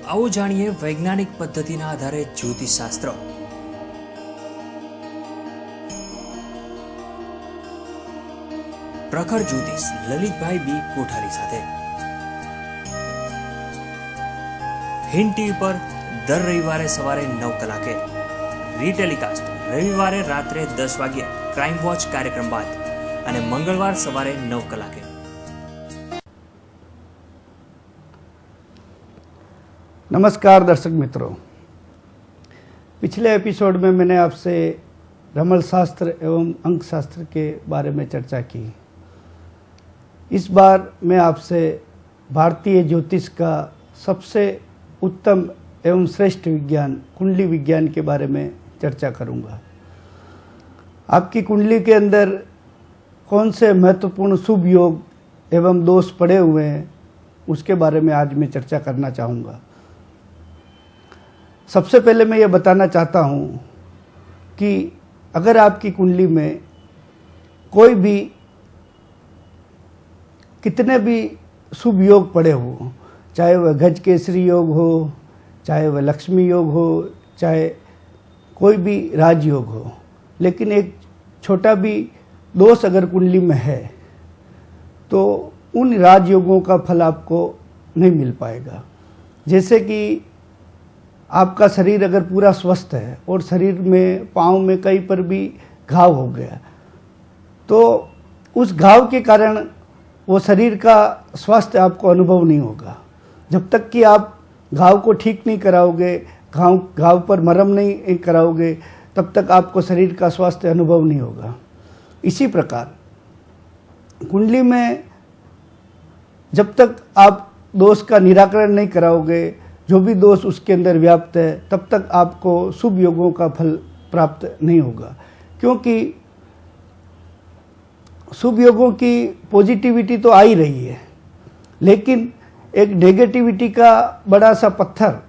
आओ जानिए वैज्ञानिक पद्धतिना आधारे ज्योतिषशास्त्र। प्रखर ज्योतिष ललितभाई बी कोठारी साथे हिंद टीवी पर दर रविवारे सवारे 9 कलाके, रीटेलिकास्ट रविवारे रात्रे 10 वागे क्राइम वॉच कार्यक्रम बाद અને મંગળવાર સવારે 9 કલાકે। नमस्कार दर्शक मित्रों, पिछले एपिसोड में मैंने आपसे रमल शास्त्र एवं अंक शास्त्र के बारे में चर्चा की। इस बार मैं आपसे भारतीय ज्योतिष का सबसे उत्तम एवं श्रेष्ठ विज्ञान कुंडली विज्ञान के बारे में चर्चा करूंगा। आपकी कुंडली के अंदर कौन से महत्वपूर्ण शुभ योग एवं दोष पड़े हुए हैं उसके बारे में आज मैं चर्चा करना चाहूँगा। सबसे पहले मैं ये बताना चाहता हूँ कि अगर आपकी कुंडली में कोई भी कितने भी शुभ योग पड़े हो, चाहे वह गज केसरी योग हो, चाहे वह लक्ष्मी योग हो, चाहे कोई भी राजयोग हो, लेकिन एक छोटा भी दोष अगर कुंडली में है तो उन राजयोगों का फल आपको नहीं मिल पाएगा। जैसे कि आपका शरीर अगर पूरा स्वस्थ है और शरीर में पाँव में कहीं पर भी घाव हो गया तो उस घाव के कारण वो शरीर का स्वास्थ्य आपको अनुभव नहीं होगा। जब तक कि आप घाव को ठीक नहीं कराओगे, घाव पर मरहम नहीं कराओगे, तब तक आपको शरीर का स्वास्थ्य अनुभव नहीं होगा। इसी प्रकार कुंडली में जब तक आप दोष का निराकरण नहीं कराओगे, जो भी दोष उसके अंदर व्याप्त है, तब तक आपको शुभ योगों का फल प्राप्त नहीं होगा। क्योंकि शुभ योगों की पॉजिटिविटी तो आ ही रही है, लेकिन एक नेगेटिविटी का बड़ा सा पत्थर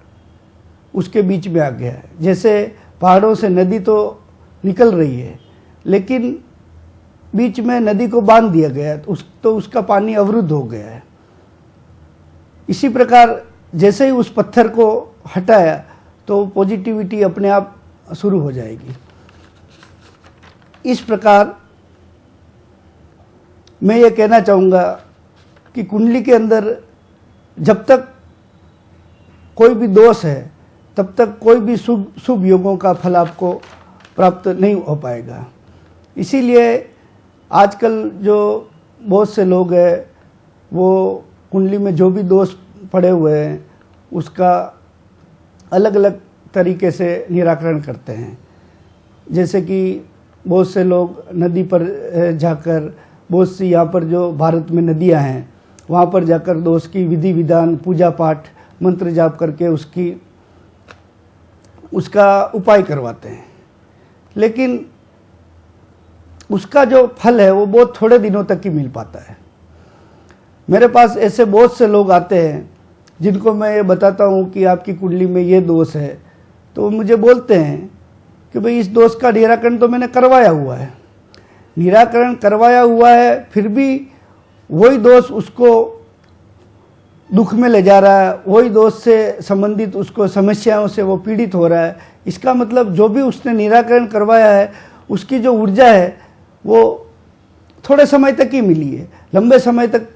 उसके बीच में आ गया है। जैसे पहाड़ों से नदी तो निकल रही है, लेकिन बीच में नदी को बांध दिया गया है तो उसका पानी अवरुद्ध हो गया है। इसी प्रकार जैसे ही उस पत्थर को हटाया तो पॉजिटिविटी अपने आप शुरू हो जाएगी। इस प्रकार मैं ये कहना चाहूँगा कि कुंडली के अंदर जब तक कोई भी दोष है तब तक कोई भी शुभ योगों का फल आपको प्राप्त नहीं हो पाएगा। इसीलिए आजकल जो बहुत से लोग हैं वो कुंडली में जो भी दोष पड़े हुए हैं उसका अलग अलग तरीके से निराकरण करते हैं। जैसे कि बहुत से लोग नदी पर जाकर, बहुत सी यहाँ पर जो भारत में नदियाँ हैं वहाँ पर जाकर दोष की विधि विधान, पूजा पाठ, मंत्र जाप करके उसका उपाय करवाते हैं, लेकिन उसका जो फल है वो बहुत थोड़े दिनों तक ही मिल पाता है। मेरे पास ऐसे बहुत से लोग आते हैं जिनको मैं ये बताता हूँ कि आपकी कुंडली में ये दोष है, तो वो मुझे बोलते हैं कि भाई इस दोष का निराकरण तो मैंने करवाया हुआ है, निराकरण करवाया हुआ है, फिर भी वही दोष उसको दुख में ले जा रहा है, वही दोष से संबंधित उसको समस्याओं से वो पीड़ित हो रहा है। इसका मतलब जो भी उसने निराकरण करवाया है उसकी जो ऊर्जा है वो थोड़े समय तक ही मिली है, लंबे समय तक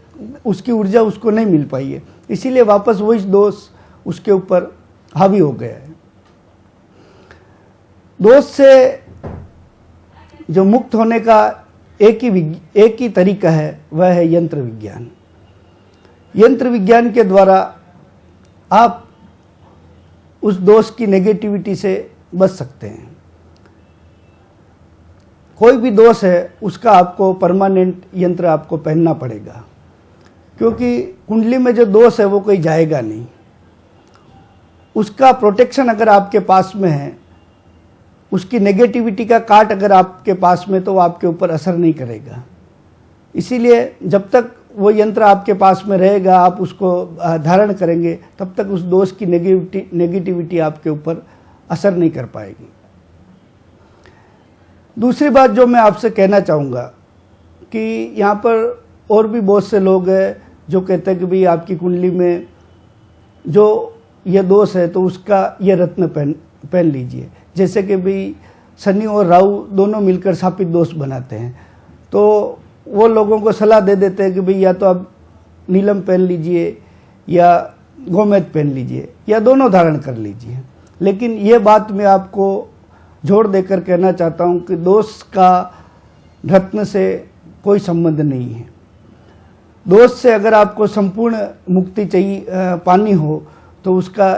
उसकी ऊर्जा उसको नहीं मिल पाई है। इसीलिए वापस वही दोष उसके ऊपर हावी हो गया है। दोष से जो मुक्त होने का एक ही तरीका है, वह है यंत्र विज्ञान। यंत्र विज्ञान के द्वारा आप उस दोष की नेगेटिविटी से बच सकते हैं। कोई भी दोष है उसका आपको परमानेंट यंत्र आपको पहनना पड़ेगा, क्योंकि कुंडली में जो दोष है वो कहीं जाएगा नहीं। उसका प्रोटेक्शन अगर आपके पास में है, उसकी नेगेटिविटी का काट अगर आपके पास में, तो वो आपके ऊपर असर नहीं करेगा। इसीलिए जब तक वो यंत्र आपके पास में रहेगा, आप उसको धारण करेंगे, तब तक उस दोष की नेगेटिविटी आपके ऊपर असर नहीं कर पाएगी। दूसरी बात जो मैं आपसे कहना चाहूँगा कि यहाँ पर और भी बहुत से लोग हैं जो कहते हैं कि भाई आपकी कुंडली में जो ये दोष है तो उसका ये रत्न पहन लीजिए। जैसे कि भाई शनि और राहु दोनों मिलकर शापित दोष बनाते हैं, तो वो लोगों को सलाह दे देते हैं कि भाई या तो आप नीलम पहन लीजिए या गोमेद पहन लीजिए या दोनों धारण कर लीजिए। लेकिन ये बात मैं आपको जोर देकर कहना चाहता हूँ कि दोष का रत्न से कोई संबंध नहीं है। दोष से अगर आपको संपूर्ण मुक्ति चाहिए पानी हो तो उसका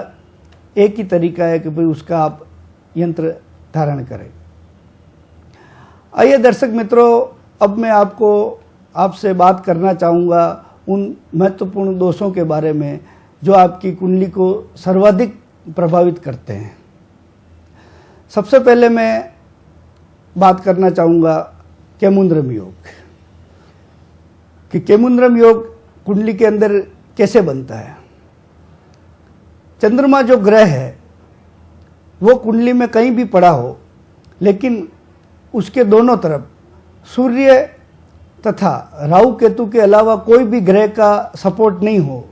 एक ही तरीका है कि भाई उसका आप यंत्र धारण करें। आइए दर्शक मित्रों, अब मैं आपसे बात करना चाहूँगा उन महत्वपूर्ण दोषों के बारे में जो आपकी कुंडली को सर्वाधिक प्रभावित करते हैं। सबसे पहले मैं बात करना चाहूँगा केमुंद्रम योग, कि केमुंद्रम योग कुंडली के अंदर कैसे बनता है। चंद्रमा जो ग्रह है वो कुंडली में कहीं भी पड़ा हो, लेकिन उसके दोनों तरफ सूर्य तथा राहु केतु के अलावा कोई भी ग्रह का सपोर्ट नहीं हो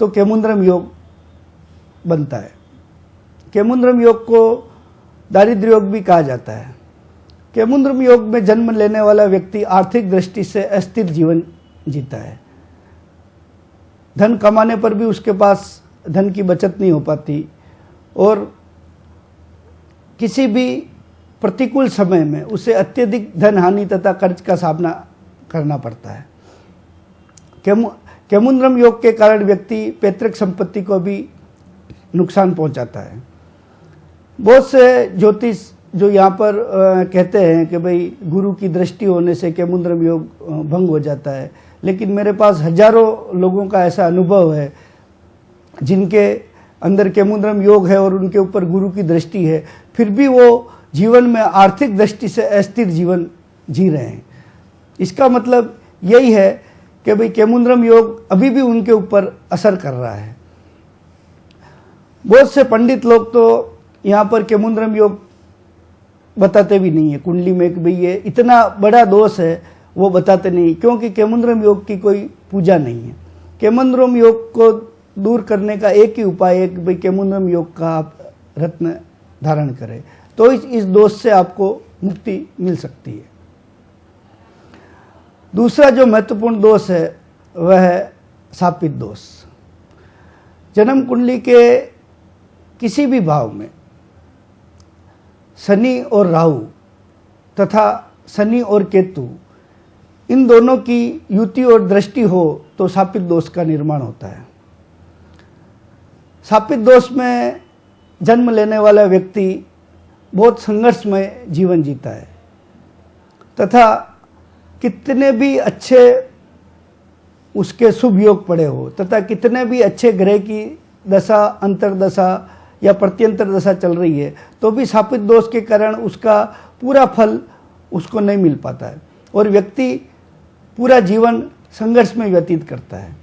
तो केमुंद्रम योग बनता है। केमुंद्रम योग को दारिद्र्य योग भी कहा जाता है। केमुंद्रम योग में जन्म लेने वाला व्यक्ति आर्थिक दृष्टि से अस्थिर जीवन जीता है। धन कमाने पर भी उसके पास धन की बचत नहीं हो पाती और किसी भी प्रतिकूल समय में उसे अत्यधिक धन हानि तथा कर्ज का सामना करना पड़ता है। केमुंद्रम योग के कारण व्यक्ति पैतृक संपत्ति को भी नुकसान पहुंचाता है। बहुत से ज्योतिष जो यहाँ पर कहते हैं कि भाई गुरु की दृष्टि होने से केमुंद्रम योग भंग हो जाता है, लेकिन मेरे पास हजारों लोगों का ऐसा अनुभव है जिनके अंदर केमुंद्रम योग है और उनके ऊपर गुरु की दृष्टि है, फिर भी वो जीवन में आर्थिक दृष्टि से अस्थिर जीवन जी रहे हैं। इसका मतलब यही है कि भाई केमुंद्रम योग अभी भी उनके ऊपर असर कर रहा है। बहुत से पंडित लोग तो यहाँ पर केमुंद्रम योग बताते भी नहीं है कुंडली में कि भाई ये इतना बड़ा दोष है, वो बताते नहीं, क्योंकि केमुंद्रम योग की कोई पूजा नहीं है। केमुंद्रम योग को दूर करने का एक ही उपाय है कि भाई केमुंद्रम योग का आप रत्न धारण करें, तो इस दोष से आपको मुक्ति मिल सकती है। दूसरा जो महत्वपूर्ण दोष है वह है शापित दोष। जन्म कुंडली के किसी भी भाव में शनि और राहु तथा शनि और केतु इन दोनों की युति और दृष्टि हो तो शापित दोष का निर्माण होता है। शापित दोष में जन्म लेने वाला व्यक्ति बहुत संघर्षमय जीवन जीता है तथा कितने भी अच्छे उसके शुभ योग पड़े हो तथा कितने भी अच्छे ग्रह की दशा, अंतर्दशा या प्रत्यंतर दशा चल रही है, तो भी शापित दोष के कारण उसका पूरा फल उसको नहीं मिल पाता है और व्यक्ति पूरा जीवन संघर्ष में व्यतीत करता है।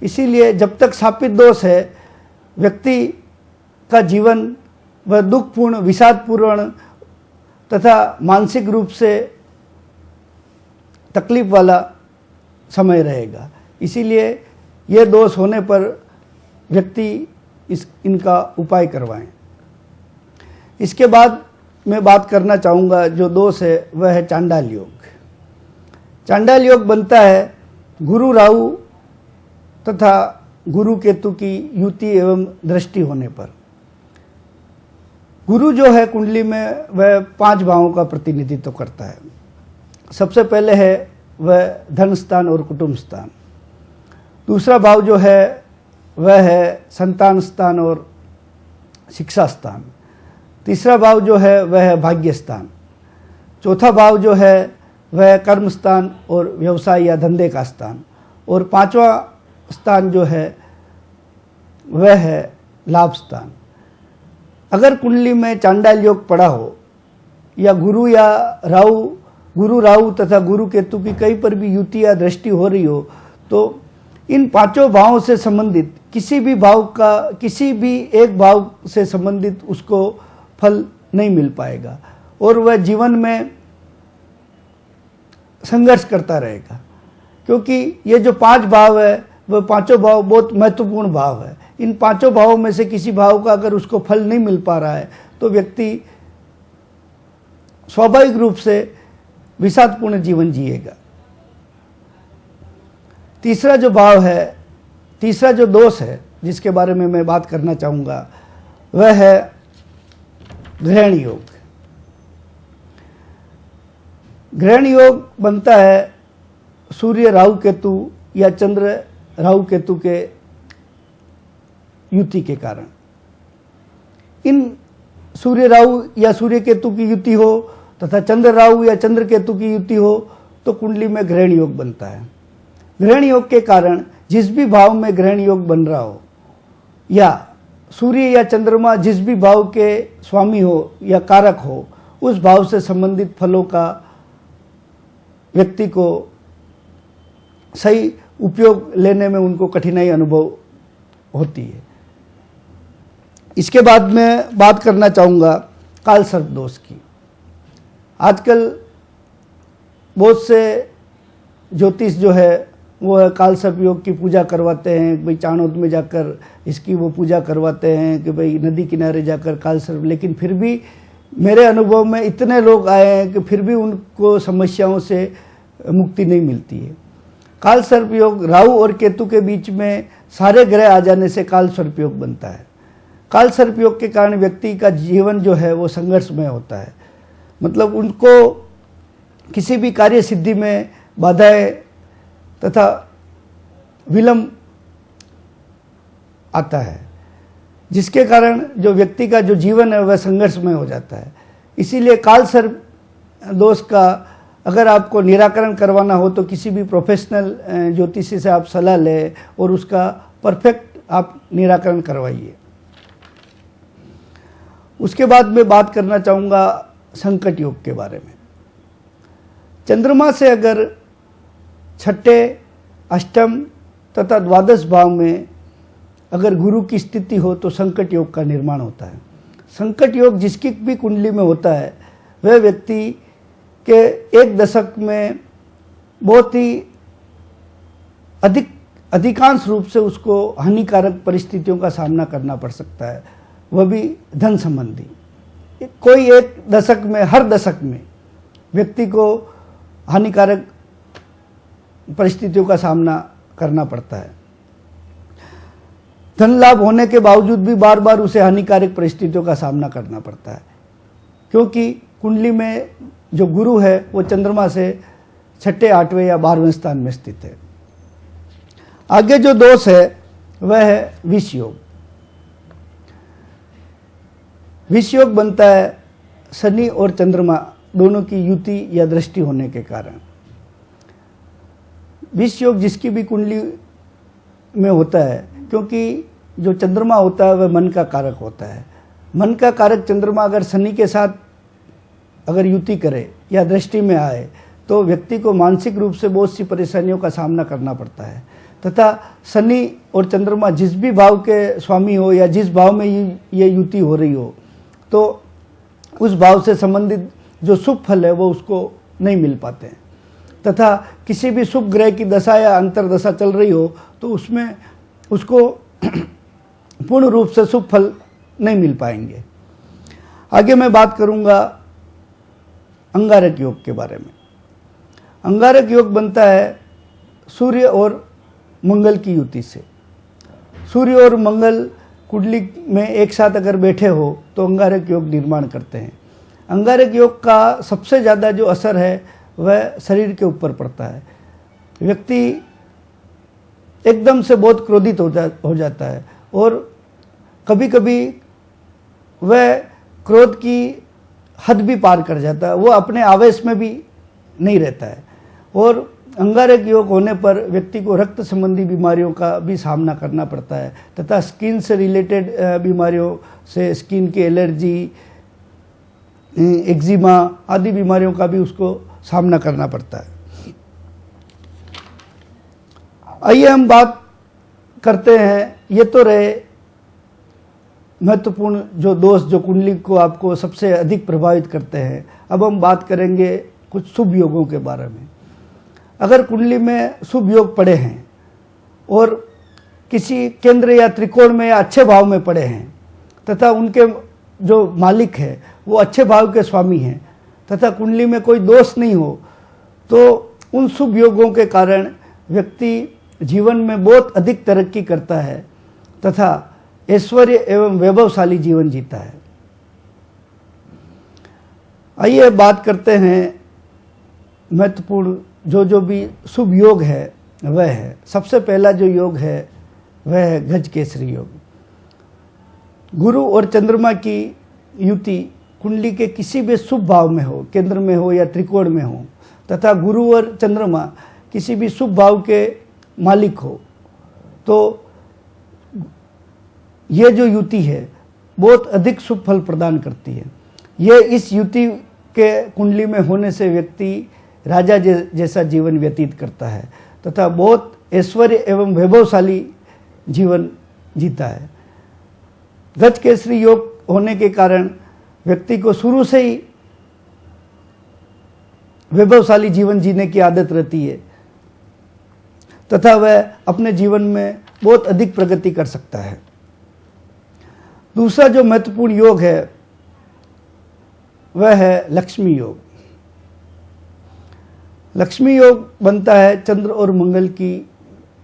इसीलिए जब तक शापित दोष है, व्यक्ति का जीवन वह दुखपूर्ण, विषादपूर्ण तथा मानसिक रूप से तकलीफ वाला समय रहेगा। इसीलिए ये दोष होने पर व्यक्ति इनका उपाय करवाएं। इसके बाद मैं बात करना चाहूँगा जो दोष है वह है चांडाल योग। चांडाल योग बनता है गुरु राहु तथा गुरु केतु की युति एवं दृष्टि होने पर। गुरु जो है कुंडली में वह 5 भावों का प्रतिनिधित्व करता है। सबसे पहले है वह धन स्थान और कुटुंब स्थान। दूसरा भाव जो है वह है संतान स्थान और शिक्षा स्थान। तीसरा भाव जो है वह है भाग्य स्थान। चौथा भाव जो है वह कर्म स्थान और व्यवसाय या धंधे का स्थान। और 5वां स्थान जो है वह है लाभ स्थान। अगर कुंडली में चांडाल योग पड़ा हो या गुरु राहु तथा गुरु केतु की कहीं पर भी युति या दृष्टि हो रही हो, तो इन 5 भावों से संबंधित किसी भी एक भाव से संबंधित उसको फल नहीं मिल पाएगा और वह जीवन में संघर्ष करता रहेगा, क्योंकि ये जो 5 भाव है वह 5 भाव बहुत महत्वपूर्ण भाव है। इन पांचों भावों में से किसी भाव का अगर उसको फल नहीं मिल पा रहा है तो व्यक्ति स्वाभाविक रूप से विषादपूर्ण जीवन जिएगा। तीसरा जो भाव है, तीसरा जो दोष है जिसके बारे में मैं बात करना चाहूँगा वह है ग्रहण योग। ग्रहण योग बनता है सूर्य राहु केतु या चंद्र राहु केतु के युति के कारण। इन सूर्य राहु या सूर्य केतु की युति हो तथा चंद्र राहु या चंद्र केतु की युति हो तो कुंडली में ग्रहण योग बनता है। ग्रहण योग के कारण जिस भी भाव में ग्रहण योग बन रहा हो या सूर्य या चंद्रमा जिस भी भाव के स्वामी हो या कारक हो, उस भाव से संबंधित फलों का व्यक्ति को सही उपयोग लेने में उनको कठिनाई अनुभव होती है। इसके बाद मैं बात करना चाहूँगा काल सर्प दोष की। आजकल बहुत से ज्योतिष जो है वो है काल सर्प योग की पूजा करवाते हैं, भाई चाणोद में जाकर इसकी वो पूजा करवाते हैं कि भाई नदी किनारे जाकर काल सर्प, लेकिन फिर भी मेरे अनुभव में इतने लोग आए हैं कि फिर भी उनको समस्याओं से मुक्ति नहीं मिलती है। काल सर्प योग राहु और केतु के बीच में सारे ग्रह आ जाने से काल सर्प योग बनता है। काल सर्प योग के कारण व्यक्ति का जीवन जो है वो संघर्षमय होता है, मतलब उनको किसी भी कार्य सिद्धि में बाधाएं तथा विलंब आता है, जिसके कारण जो व्यक्ति का जो जीवन है वह संघर्षमय हो जाता है। इसीलिए काल सर्प दोष का अगर आपको निराकरण करवाना हो तो किसी भी प्रोफेशनल ज्योतिषी से आप सलाह लें और उसका परफेक्ट आप निराकरण करवाइए। उसके बाद मैं बात करना चाहूँगा संकट योग के बारे में। चंद्रमा से अगर छठे, अष्टम तथा द्वादश भाव में अगर गुरु की स्थिति हो तो संकट योग का निर्माण होता है। संकट योग जिसकी भी कुंडली में होता है वह व्यक्ति के एक दशक में बहुत ही अधिकांश रूप से उसको हानिकारक परिस्थितियों का सामना करना पड़ सकता है, वह भी धन संबंधी। कोई एक दशक में, हर दशक में व्यक्ति को हानिकारक परिस्थितियों का सामना करना पड़ता है। धन लाभ होने के बावजूद भी बार बार उसे हानिकारक परिस्थितियों का सामना करना पड़ता है, क्योंकि कुंडली में जो गुरु है वो चंद्रमा से छठे, आठवें या 12वें स्थान में स्थित है। आगे जो दोष है वह है विष योग। विष योग बनता है शनि और चंद्रमा दोनों की युति या दृष्टि होने के कारण। विष योग जिसकी भी कुंडली में होता है, क्योंकि जो चंद्रमा होता है वह मन का कारक होता है। मन का कारक चंद्रमा अगर शनि के साथ अगर युति करे या दृष्टि में आए तो व्यक्ति को मानसिक रूप से बहुत सी परेशानियों का सामना करना पड़ता है। तथा शनि और चंद्रमा जिस भी भाव के स्वामी हो या जिस भाव में ये युति हो रही हो तो उस भाव से संबंधित जो शुभ फल है वो उसको नहीं मिल पाते हैं। तथा किसी भी शुभ ग्रह की दशा या अंतर्दशा चल रही हो तो उसमें उसको पूर्ण रूप से शुभ फल नहीं मिल पाएंगे। आगे मैं बात करूंगा अंगारक योग के बारे में। अंगारक योग बनता है सूर्य और मंगल की युति से। सूर्य और मंगल कुंडली में एक साथ अगर बैठे हो तो अंगारक योग निर्माण करते हैं। अंगारक योग का सबसे ज़्यादा जो असर है वह शरीर के ऊपर पड़ता है। व्यक्ति एकदम से बहुत क्रोधित हो जाता है और कभी कभी वह क्रोध की हद भी पार कर जाता है, वो अपने आवेश में भी नहीं रहता है। और अंगारक योग होने पर व्यक्ति को रक्त संबंधी बीमारियों का भी सामना करना पड़ता है तथा स्किन से रिलेटेड बीमारियों से, स्किन की एलर्जी, एक्जिमा आदि बीमारियों का भी उसको सामना करना पड़ता है। आइए हम बात करते हैं, ये तो रहे महत्वपूर्ण जो दोष जो कुंडली को आपको सबसे अधिक प्रभावित करते हैं। अब हम बात करेंगे कुछ शुभ योगों के बारे में। अगर कुंडली में शुभ योग पड़े हैं और किसी केंद्र या त्रिकोण में या अच्छे भाव में पड़े हैं तथा उनके जो मालिक है वो अच्छे भाव के स्वामी हैं तथा कुंडली में कोई दोष नहीं हो, तो उन शुभ योगों के कारण व्यक्ति जीवन में बहुत अधिक तरक्की करता है तथा ऐश्वर्य एवं वैभवशाली जीवन जीता है। आइए बात करते हैं महत्वपूर्ण जो भी शुभ योग है वह है। सबसे पहला जो योग है वह है गज केसरी योग। गुरु और चंद्रमा की युति कुंडली के किसी भी शुभ भाव में हो, केंद्र में हो या त्रिकोण में हो, तथा गुरु और चंद्रमा किसी भी शुभ भाव के मालिक हो, तो ये जो युति है बहुत अधिक शुभ फल प्रदान करती है। ये इस युति के कुंडली में होने से व्यक्ति राजा जैसा जीवन व्यतीत करता है तथा बहुत ऐश्वर्य एवं वैभवशाली जीवन जीता है। गज केसरी योग होने के कारण व्यक्ति को शुरू से ही वैभवशाली जीवन जीने की आदत रहती है तथा वह अपने जीवन में बहुत अधिक प्रगति कर सकता है। दूसरा जो महत्वपूर्ण योग है वह है लक्ष्मी योग। लक्ष्मी योग बनता है चंद्र और मंगल की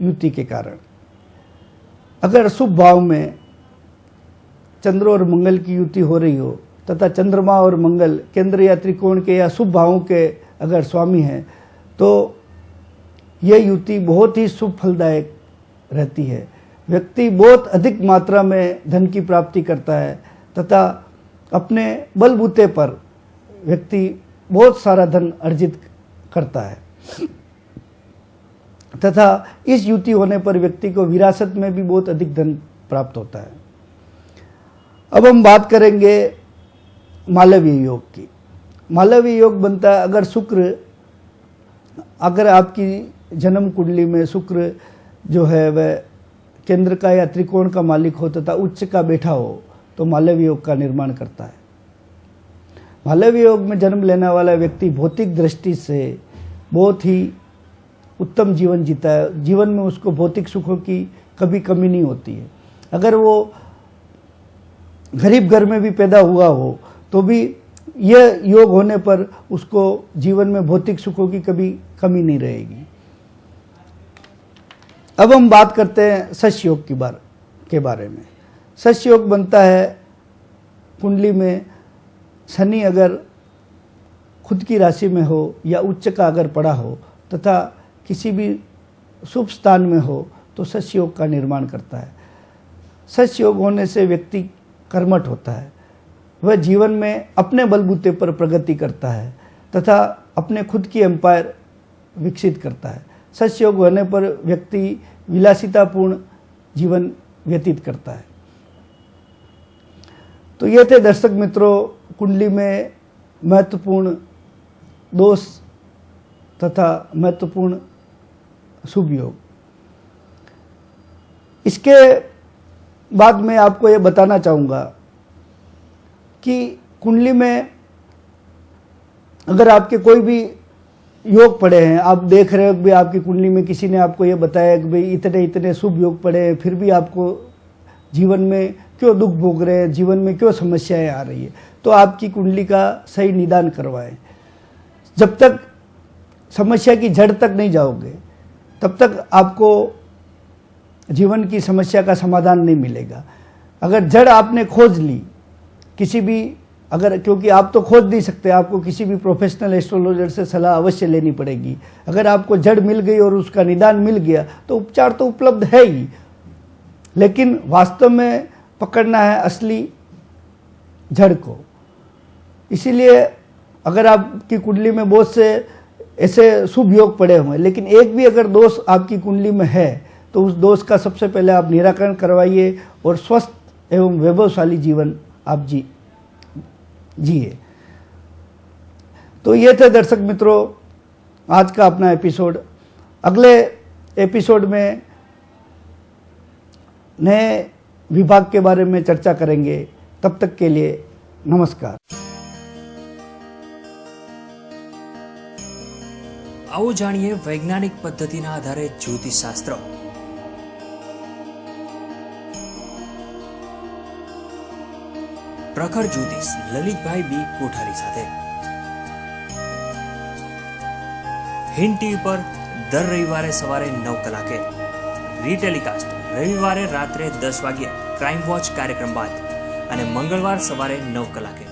युति के कारण। अगर शुभ भाव में चंद्र और मंगल की युति हो रही हो तथा चंद्रमा और मंगल केंद्र या त्रिकोण के या शुभ भावों के अगर स्वामी हैं, तो यह युति बहुत ही शुभ फलदायक रहती है। व्यक्ति बहुत अधिक मात्रा में धन की प्राप्ति करता है तथा अपने बलबूते पर व्यक्ति बहुत सारा धन अर्जित करता है तथा इस युति होने पर व्यक्ति को विरासत में भी बहुत अधिक धन प्राप्त होता है। अब हम बात करेंगे मालवीय योग की। मालवीय योग बनता है अगर आपकी जन्म कुंडली में शुक्र जो है वह केंद्र का या त्रिकोण का मालिक हो तथा उच्च का बैठा हो, तो मालवीय योग का निर्माण करता है। मालवीय योग में जन्म लेने वाला व्यक्ति भौतिक दृष्टि से बहुत ही उत्तम जीवन जीता है। जीवन में उसको भौतिक सुखों की कभी कमी नहीं होती है। अगर वो गरीब घर में भी पैदा हुआ हो तो भी यह योग होने पर उसको जीवन में भौतिक सुखों की कभी कमी नहीं रहेगी। अब हम बात करते हैं शश योग के बारे में। शश योग बनता है कुंडली में शनि अगर खुद की राशि में हो या उच्च का अगर पड़ा हो तथा किसी भी शुभ स्थान में हो, तो शश योग का निर्माण करता है। शश योग होने से व्यक्ति कर्मठ होता है। वह जीवन में अपने बलबूते पर प्रगति करता है तथा अपने खुद की एम्पायर विकसित करता है। शश योग होने पर व्यक्ति विलासितापूर्ण जीवन व्यतीत करता है। तो ये थे दर्शक मित्रों कुंडली में महत्वपूर्ण दोष तथा महत्वपूर्ण शुभ योग। इसके बाद मैं आपको ये बताना चाहूँगा कि कुंडली में अगर आपके कोई भी योग पड़े हैं, आप देख रहे हो कि आपकी कुंडली में किसी ने आपको ये बताया कि भाई इतने इतने शुभ योग पड़े हैं, फिर भी आपको जीवन में क्यों दुख भोग रहे हैं, जीवन में क्यों समस्याएं आ रही है, तो आपकी कुंडली का सही निदान करवाएं। जब तक समस्या की जड़ तक नहीं जाओगे तब तक आपको जीवन की समस्या का समाधान नहीं मिलेगा। अगर जड़ आपने खोज ली किसी भी क्योंकि आप तो खोज नहीं सकते, आपको किसी भी प्रोफेशनल एस्ट्रोलॉजर से सलाह अवश्य लेनी पड़ेगी। अगर आपको जड़ मिल गई और उसका निदान मिल गया तो उपचार तो उपलब्ध है ही, लेकिन वास्तव में पकड़ना है असली जड़ को। इसीलिए अगर आपकी कुंडली में बहुत से ऐसे शुभ योग पड़े हुए हैं, लेकिन एक भी अगर दोष आपकी कुंडली में है तो उस दोष का सबसे पहले आप निराकरण करवाइए और स्वस्थ एवं वैभवशाली जीवन आप जिए। तो ये थे दर्शक मित्रों आज का अपना एपिसोड। अगले एपिसोड में नए विभाग के बारे में चर्चा करेंगे। तब तक के लिए नमस्कार। आओ जानिए वैज्ञानिक पद्धतिना आधारे ज्योतिषशास्त्र। પ્રખર જ્યોતિષ લલિતભાઈ બી કોઠારી સાથે હિન્દ ટીવી પર દર રવિવારે સવારે 9 કલાકે રીટેલિકાસ્ટ, રવિવારે રાત્રે 10 વાગ્યે ક્રાઇમ વોચ કાર્યક્રમ બાદ અને મંગળવાર સવારે 9 કલાકે।